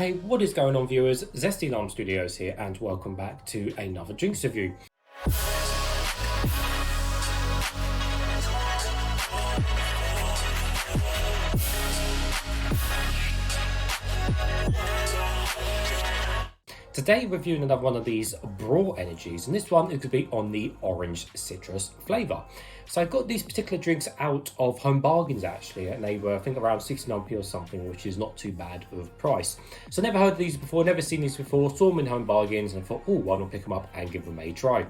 Hey, what is going on, viewers? Zesty Lime Studios here, and welcome back to another drinks review. Today, reviewing another one of these Braw energies, and this one is going to be on the orange citrus flavour. So I've got these particular drinks out of Home Bargains actually, and they were I think around 69p or something, which is not too bad of price. So never heard of these before, never seen these before, saw them in Home Bargains and I thought, oh, why not pick them up and give them a try.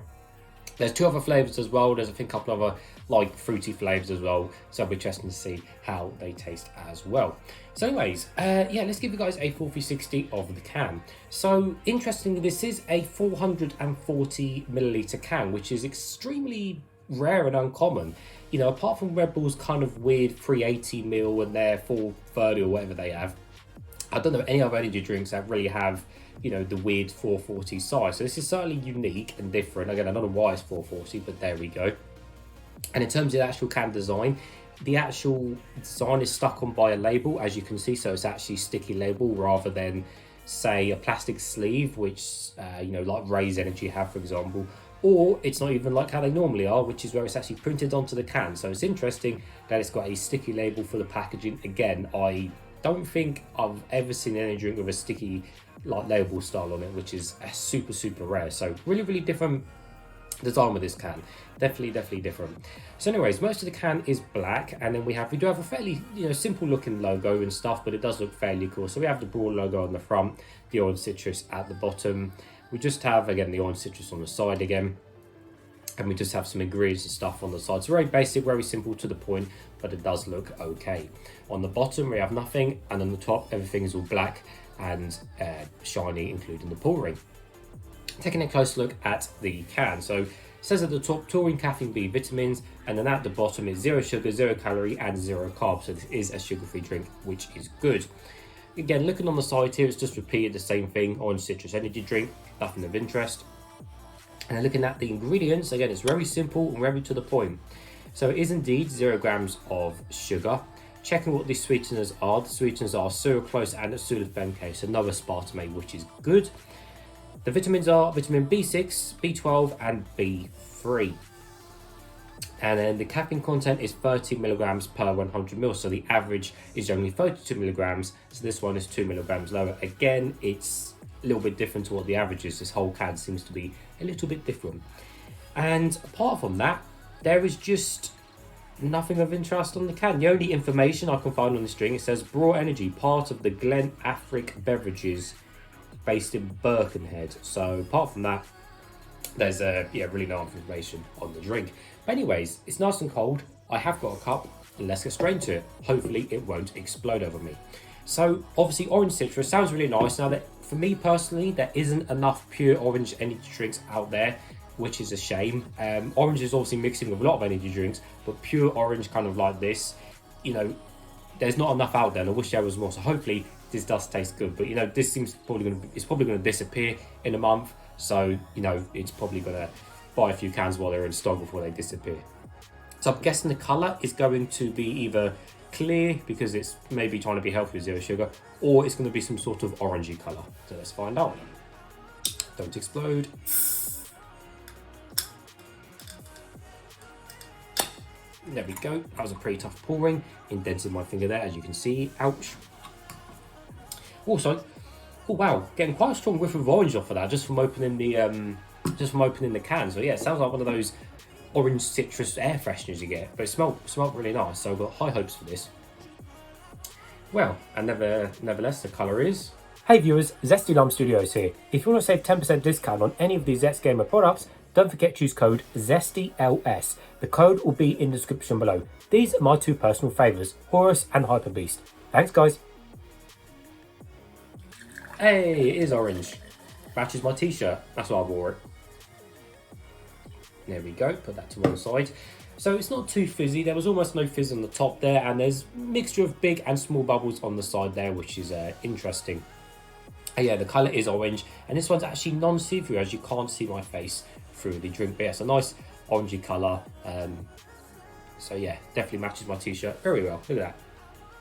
There's two other flavours as well. There's I think a couple of other like fruity flavours as well. So it'll be interesting to see how they taste as well. So anyways, yeah, let's give you guys a 460 of the can. So interestingly, this is a 440 milliliter can, which is extremely rare and uncommon. You know, apart from Red Bull's kind of weird 380ml and their 430 or whatever they have, I don't know any other energy drinks that really have, you know, the weird 440 size. So this is certainly unique and different. Again, I don't know why it's 440, but there we go. And in terms of the actual can design, the actual design is stuck on by a label, as you can see. So it's actually sticky label rather than, say, a plastic sleeve, which, you know, like Ray's Energy have, for example. Or it's not even like how they normally are, which is where it's actually printed onto the can. So it's interesting that it's got a sticky label for the packaging. Again, I don't think I've ever seen any drink with a sticky like label style on it, which is super rare. So really different design with this can. Definitely different. So anyways, most of the can is black, and then we do have a fairly, you know, simple looking logo and stuff, but it does look fairly cool. So we have the Braw logo on the front, the orange citrus at the bottom. We just have, again, the orange citrus on the side again, and we just have some ingredients and stuff on the side. So very basic, very simple, to the point, but it does look okay. On the bottom we have nothing, and on the top everything is all black and shiny, including the pouring. Taking a close look at the can, so it says at the top taurine, caffeine, B vitamins, and then at the bottom is 0 sugar, 0 calorie and 0 carbs. So this is a sugar-free drink, which is good. Again, looking on the side here, it's just repeated the same thing: orange citrus energy drink, nothing of interest. And then looking at the ingredients, again, it's very simple and very to the point. So it is indeed 0 grams of sugar. Checking what the sweeteners are, the sweeteners are sucralose and sulfate, so no aspartame, which is good. The vitamins are vitamin B6, B12 and B3. And then the caffeine content is 30 milligrams per 100 ml, so the average is only 32 milligrams, so this one is 2 milligrams lower. Again, it's a little bit different to what the average is. This whole can seems to be a little bit different. And apart from that, there is just nothing of interest on the can. The only information I can find on this drink, it says Braw Energy, part of the Glen Afric Beverages, based in Birkenhead. So apart from that, there's really no information on the drink. But anyways, it's nice and cold. I have got a cup, and let's get straight into it. Hopefully it won't explode over me. So obviously orange citrus sounds really nice. Now, that for me personally, there isn't enough pure orange energy drinks out there, which is a shame. Orange is obviously mixing with a lot of energy drinks, but pure orange kind of like this, you know, there's not enough out there, and I wish there was more. So hopefully this does taste good, but you know, this seems it's probably going to disappear in a month. So you know, it's probably going to buy a few cans while they're in stock before they disappear. So I'm guessing the colour is going to be either clear, because it's maybe trying to be healthy with 0 sugar, or it's going to be some sort of orangey colour. So let's find out. Don't explode. There we go. That was a pretty tough pouring. Indented my finger there, as you can see. Ouch. Also, oh wow, getting quite a strong whiff of orange off of that just from opening the can. So yeah, it sounds like one of those orange citrus air fresheners you get, but it smelled really nice. So I've got high hopes for this. Well, and nevertheless, the colour is. Hey viewers, Zesty Lime Studios here. If you want to save 10% discount on any of these Zest Gamer products, don't forget to use code ZESTYLS. The code will be in the description below. These are my two personal favourites, Horus and Hyper Beast. Thanks guys. Hey, it is orange. Matches my t-shirt. That's why I wore it. There we go. Put that to one side. So it's not too fizzy. There was almost no fizz on the top there, and there's a mixture of big and small bubbles on the side there, which is interesting. And yeah, the colour is orange, and this one's actually non-see-through, as you can't see my face through the drink. But yeah, it's a nice orangey colour. So yeah, definitely matches my t-shirt very well. Look at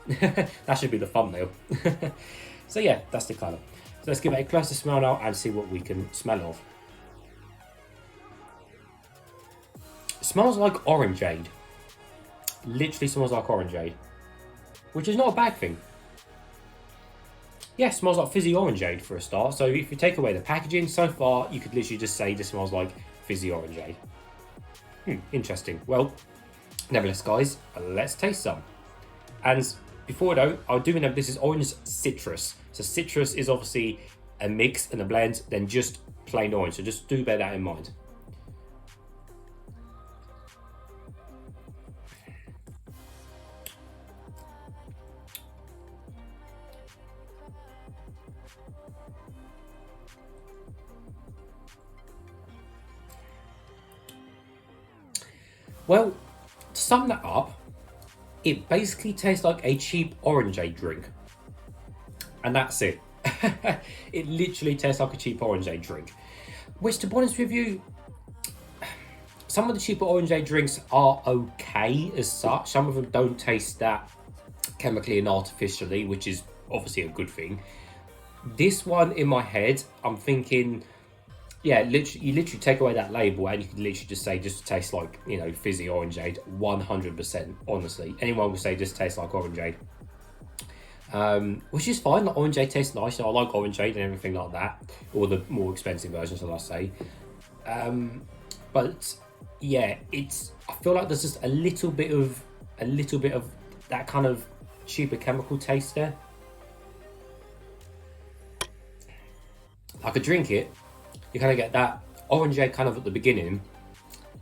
that. That should be the thumbnail. So yeah, that's the colour. So let's give it a closer smell now and see what we can smell of. It smells like Orange Aid. Literally smells like Orange Aid, which is not a bad thing. Yeah, it smells like Fizzy Orange Aid for a start. So if you take away the packaging, so far you could literally just say this smells like Fizzy Orange Aid. Interesting. Well, nevertheless, guys, let's taste some. And before though, I do know this is orange citrus. So citrus is obviously a mix and a blend than just plain orange. So just do bear that in mind. Well, to sum that up, it basically tastes like a cheap orangeade drink. And that's it. It literally tastes like a cheap orangeade drink. Which, to be honest with you, some of the cheaper orangeade drinks are okay as such. Some of them don't taste that chemically and artificially, which is obviously a good thing. This one, in my head, I'm thinking, yeah, you literally take away that label and you can literally just say, just tastes like, you know, Fizzy Orange Aid, 100%, honestly. Anyone will say just tastes like Orange Aid. Which is fine, like Orange Aid tastes nice, I like Orange Aid and everything like that, or the more expensive versions, as I say. But yeah, I feel like there's just a little bit of that kind of cheaper chemical taste there. I could drink it, you kind of get that orangeade kind of at the beginning,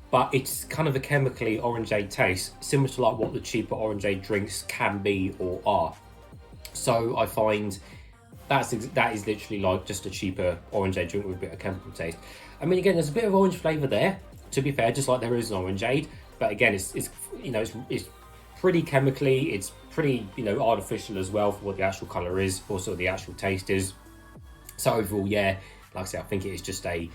but it's kind of a chemically orangeade taste, similar to like what the cheaper orangeade drinks can be or are. So I find that is literally like just a cheaper orangeade drink with a bit of chemical taste. I mean, again, there's a bit of orange flavour there, to be fair, just like there is an orangeade, but again, it's you know, it's pretty chemically, it's pretty, you know, artificial as well for what the actual colour is, also the actual taste is. So overall, yeah, like I said, I think it is just a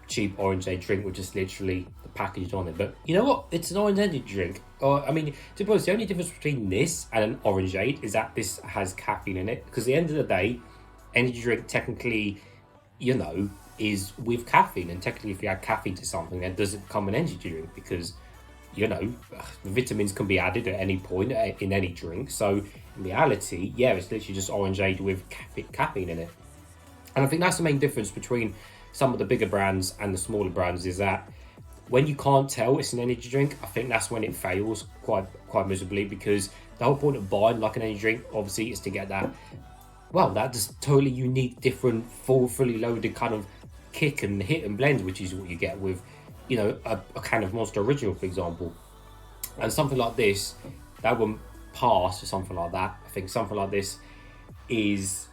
cheap orangeade drink with just literally the package on it. But you know what? It's an orange energy drink. I mean, to be honest, the only difference between this and an orangeade is that this has caffeine in it. Because at the end of the day, energy drink technically, you know, is with caffeine. And technically, if you add caffeine to something, then does it become an energy drink? Because, you know, vitamins can be added at any point in any drink. So in reality, yeah, it's literally just orangeade with caffeine in it. And I think that's the main difference between some of the bigger brands and the smaller brands, is that when you can't tell it's an energy drink, I think that's when it fails quite miserably, because the whole point of buying like an energy drink, obviously, is to get that, well, that just totally unique, different, fully loaded kind of kick and hit and blend, which is what you get with, you know, a can of Monster Original, for example. And something like this, that wouldn't pass for something like that. I think something like this is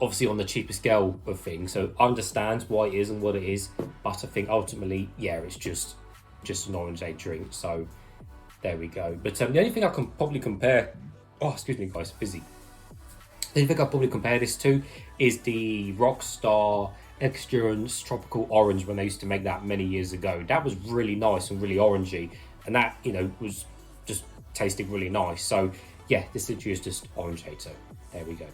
obviously on the cheaper scale of things, so I understand why it is and what it is, but I think ultimately, yeah, it's just an orangeade drink. So there we go. But the only thing I can probably compare, excuse me guys, busy. The only thing I'll probably compare this to is the Rockstar Endurance Tropical Orange, when they used to make that many years ago. That was really nice and really orangey, and that, you know, was just tasting really nice. So yeah, this literally is just orangeade. So there we go.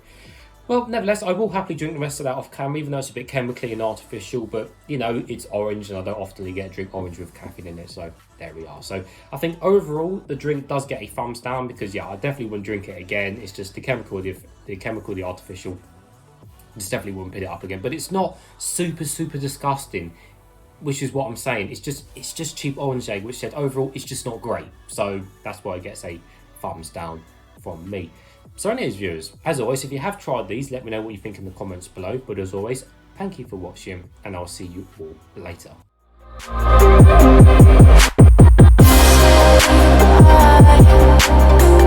Well, nevertheless, I will happily drink the rest of that off camera, even though it's a bit chemically and artificial, but, you know, it's orange and I don't often get a drink orange with caffeine in it, so there we are. So I think overall, the drink does get a thumbs down, because, yeah, I definitely wouldn't drink it again. It's just the chemical, the artificial, just definitely wouldn't pick it up again. But it's not super disgusting, which is what I'm saying. It's just cheap orangeade, which said overall, it's just not great. So that's why it gets a thumbs down from me. So anyways, viewers, as always, if you have tried these, let me know what you think in the comments below. But as always, thank you for watching, and I'll see you all later. Bye.